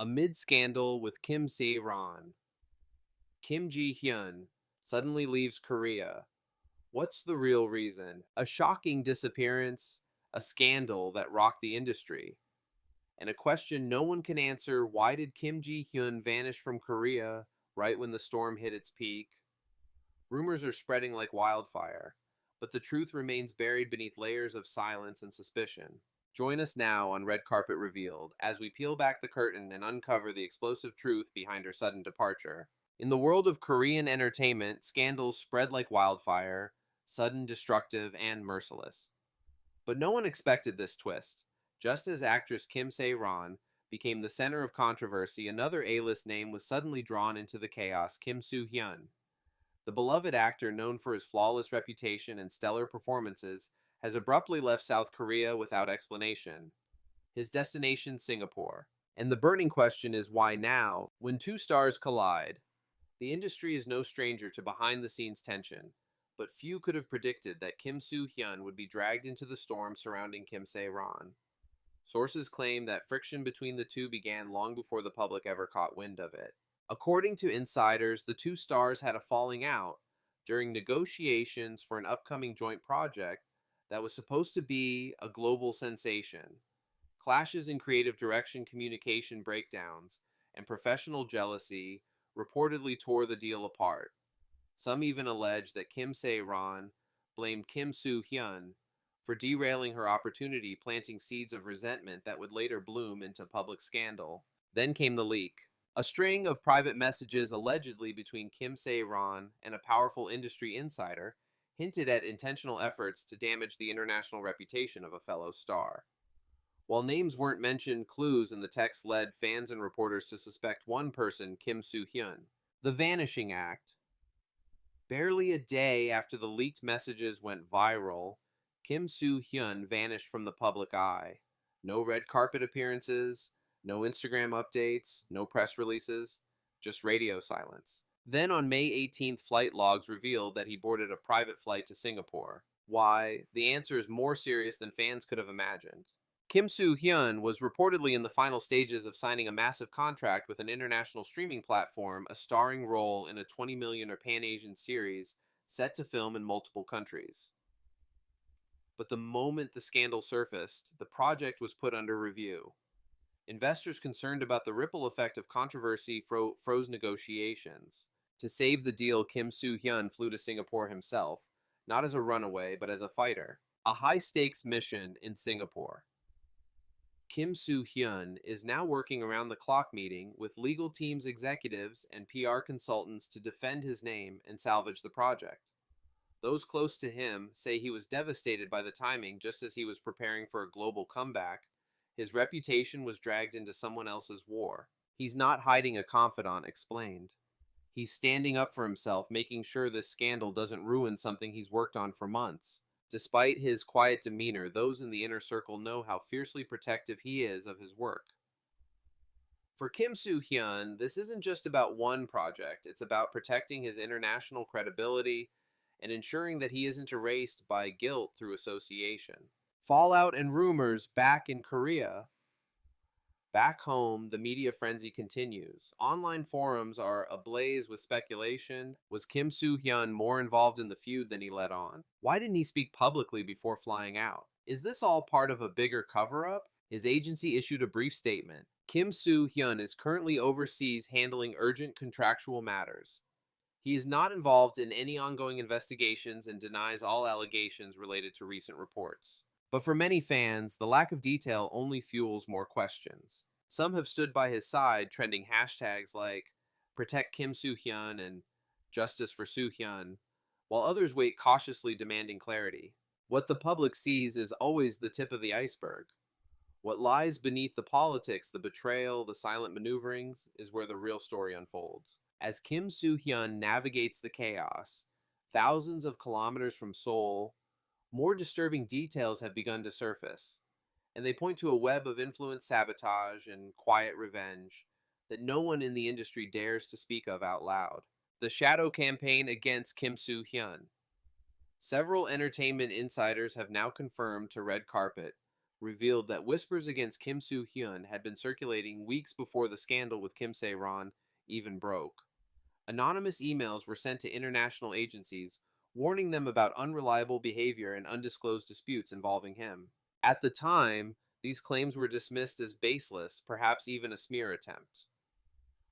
Amid scandal with Kim Se-ron, Kim Ji-hyun suddenly leaves Korea. What's the real reason? A shocking disappearance, a scandal that rocked the industry, and a question no one can answer: why did Kim Ji-hyun vanish from Korea right when the storm hit its peak? Rumors are spreading like wildfire, but the truth remains buried beneath layers of silence and suspicion. Join us now on Red Carpet Revealed as we peel back the curtain and uncover the explosive truth behind her sudden departure. In the world of Korean entertainment, scandals spread like wildfire, sudden, destructive, and merciless. But no one expected this twist. Just as actress Kim Se-ron became the center of controversy, another A-list name was suddenly drawn into the chaos: Kim Soo-hyun. The beloved actor, known for his flawless reputation and stellar performances, has abruptly left South Korea without explanation. His destination, Singapore. And the burning question is, why now? When two stars collide, the industry is no stranger to behind-the-scenes tension, but few could have predicted that Kim Soo-hyun would be dragged into the storm surrounding Kim Se-ron. Sources claim that friction between the two began long before the public ever caught wind of it. According to insiders, the two stars had a falling out during negotiations for an upcoming joint project that was supposed to be a global sensation. Clashes in creative direction, communication breakdowns, and professional jealousy reportedly tore the deal apart. Some even allege that Kim Se-ron blamed Kim Soo-hyun for derailing her opportunity, planting seeds of resentment that would later bloom into public scandal. Then came the leak. A string of private messages allegedly between Kim Se-ron and a powerful industry insider hinted at intentional efforts to damage the international reputation of a fellow star. While names weren't mentioned, clues in the text led fans and reporters to suspect one person: Kim Soo-hyun. The Vanishing Act. Barely a day after the leaked messages went viral, Kim Soo-hyun vanished from the public eye. No red carpet appearances, no Instagram updates, no press releases, just radio silence. Then on May 18th, flight logs revealed that he boarded a private flight to Singapore. Why? The answer is more serious than fans could have imagined. Kim Soo-hyun was reportedly in the final stages of signing a massive contract with an international streaming platform, a starring role in a 20 million or Pan-Asian series set to film in multiple countries. But the moment the scandal surfaced, the project was put under review. Investors concerned about the ripple effect of controversy froze negotiations. To save the deal, Kim Soo-hyun flew to Singapore himself, not as a runaway, but as a fighter. A high-stakes mission in Singapore. Kim Soo-hyun is now working around the clock, meeting with legal teams, executives, and PR consultants to defend his name and salvage the project. Those close to him say he was devastated by the timing. Just as he was preparing for a global comeback, his reputation was dragged into someone else's war. He's not hiding a confidant, explained. He's standing up for himself, making sure this scandal doesn't ruin something he's worked on for months. Despite his quiet demeanor, those in the inner circle know how fiercely protective he is of his work. For Kim Soo-hyun, this isn't just about one project. It's about protecting his international credibility and ensuring that he isn't erased by guilt through association. Fallout and rumors back in Korea. Back home, the media frenzy continues. Online forums are ablaze with speculation. Was Kim Soo-hyun more involved in the feud than he let on? Why didn't he speak publicly before flying out? Is this all part of a bigger cover-up? His agency issued a brief statement. Kim Soo-hyun is currently overseas handling urgent contractual matters. He is not involved in any ongoing investigations and denies all allegations related to recent reports. But for many fans, the lack of detail only fuels more questions. Some have stood by his side, trending hashtags like Protect Kim Soo-hyun and Justice for Soo-hyun, while others wait cautiously, demanding clarity. What the public sees is always the tip of the iceberg. What lies beneath the politics, the betrayal, the silent maneuverings, is where the real story unfolds. As Kim Soo-hyun navigates the chaos, thousands of kilometers from Seoul, more disturbing details have begun to surface, and they point to a web of influence, sabotage, and quiet revenge that no one in the industry dares to speak of out loud. The shadow campaign against Kim Soo-hyun. Several entertainment insiders have now confirmed to Red Carpet revealed that whispers against Kim Soo Hyun had been circulating weeks before the scandal with Kim Se Ron even broke. Anonymous emails were sent to international agencies warning them about unreliable behavior and undisclosed disputes involving him. At the time, these claims were dismissed as baseless, perhaps even a smear attempt.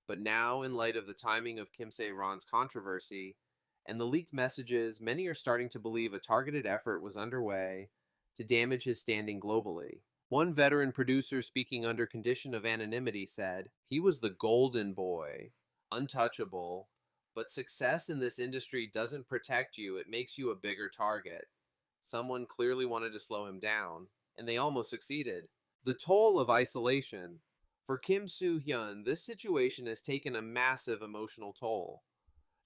But now, in light of the timing of Kim Se Ron's controversy and the leaked messages, many are starting to believe a targeted effort was underway to damage his standing globally. One veteran producer speaking under condition of anonymity said, "He was the golden boy, untouchable, but success in this industry doesn't protect you, it makes you a bigger target." Someone clearly wanted to slow him down, and they almost succeeded. The toll of isolation. For Kim Soo Hyun, this situation has taken a massive emotional toll.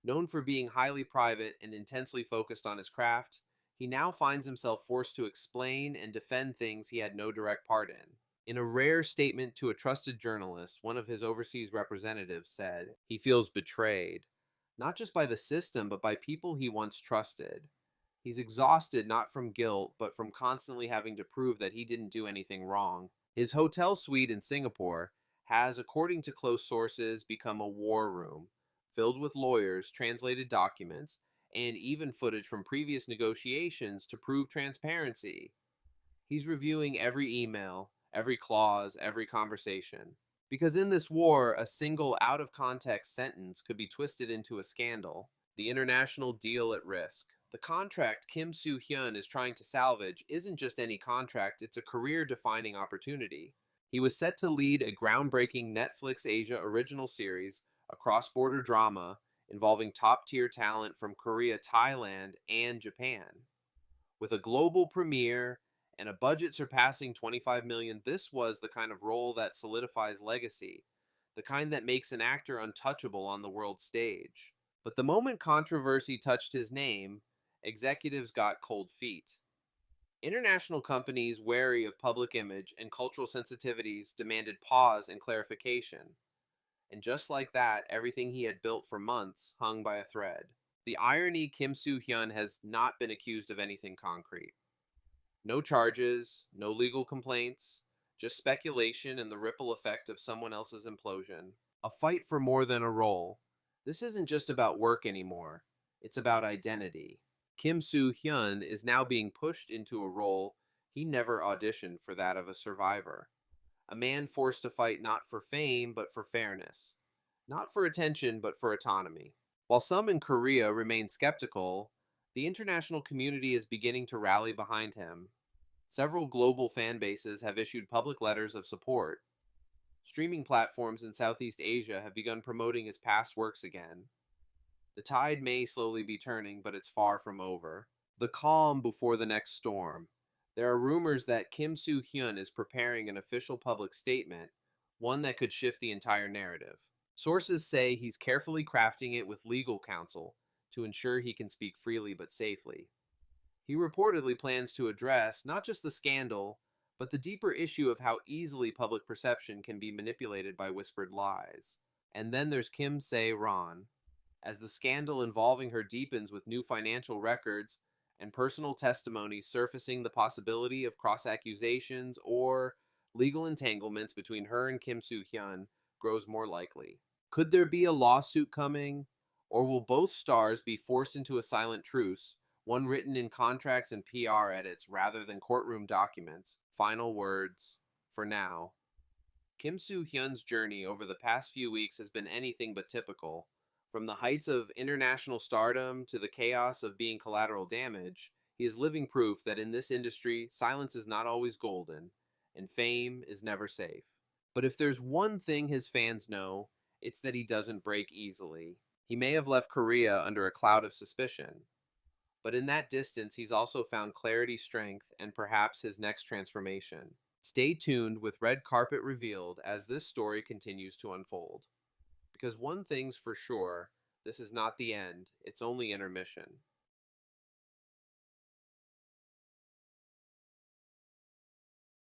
Known for being highly private and intensely focused on his craft, he now finds himself forced to explain and defend things he had no direct part in. In a rare statement to a trusted journalist, one of his overseas representatives said he feels betrayed, not just by the system, but by people he once trusted. He's exhausted not from guilt, but from constantly having to prove that he didn't do anything wrong. His hotel suite in Singapore has, according to close sources, become a war room, filled with lawyers, translated documents, and even footage from previous negotiations to prove transparency. He's reviewing every email, every clause, every conversation. Because in this war, a single out of context sentence could be twisted into a scandal. The international deal at risk. The contract Kim Soo Hyun is trying to salvage isn't just any contract, it's a career defining opportunity. He was set to lead a groundbreaking Netflix Asia original series, a cross border drama involving top tier talent from Korea, Thailand, and Japan. With a global premiere and a budget surpassing 25 million, this was the kind of role that solidifies legacy, the kind that makes an actor untouchable on the world stage. But the moment controversy touched his name, executives got cold feet. International companies wary of public image and cultural sensitivities demanded pause and clarification. And just like that, everything he had built for months hung by a thread. The irony, Kim Soo Hyun has not been accused of anything concrete. No charges, no legal complaints, just speculation and the ripple effect of someone else's implosion. A fight for more than a role. This isn't just about work anymore, it's about identity. Kim Soo Hyun is now being pushed into a role he never auditioned for, that of a survivor. A man forced to fight not for fame, but for fairness. Not for attention, but for autonomy. While some in Korea remain skeptical, the international community is beginning to rally behind him. Several global fan bases have issued public letters of support. Streaming platforms in Southeast Asia have begun promoting his past works again. The tide may slowly be turning, but it's far from over. The calm before the next storm. There are rumors that Kim Soo Hyun is preparing an official public statement, one that could shift the entire narrative. Sources say he's carefully crafting it with legal counsel to ensure he can speak freely but safely. He reportedly plans to address not just the scandal, but the deeper issue of how easily public perception can be manipulated by whispered lies. And then there's Kim Se Ron. As the scandal involving her deepens with new financial records and personal testimonies surfacing, the possibility of cross-accusations or legal entanglements between her and Kim Soo Hyun grows more likely. Could there be a lawsuit coming? Or will both stars be forced into a silent truce, one written in contracts and PR edits rather than courtroom documents? Final words, for now. Kim Soo Hyun's journey over the past few weeks has been anything but typical. From the heights of international stardom to the chaos of being collateral damage, he is living proof that in this industry, silence is not always golden, and fame is never safe. But if there's one thing his fans know, it's that he doesn't break easily. He may have left Korea under a cloud of suspicion, but in that distance, he's also found clarity, strength, and perhaps his next transformation. Stay tuned with Red Carpet Revealed as this story continues to unfold. Because one thing's for sure, this is not the end, it's only intermission.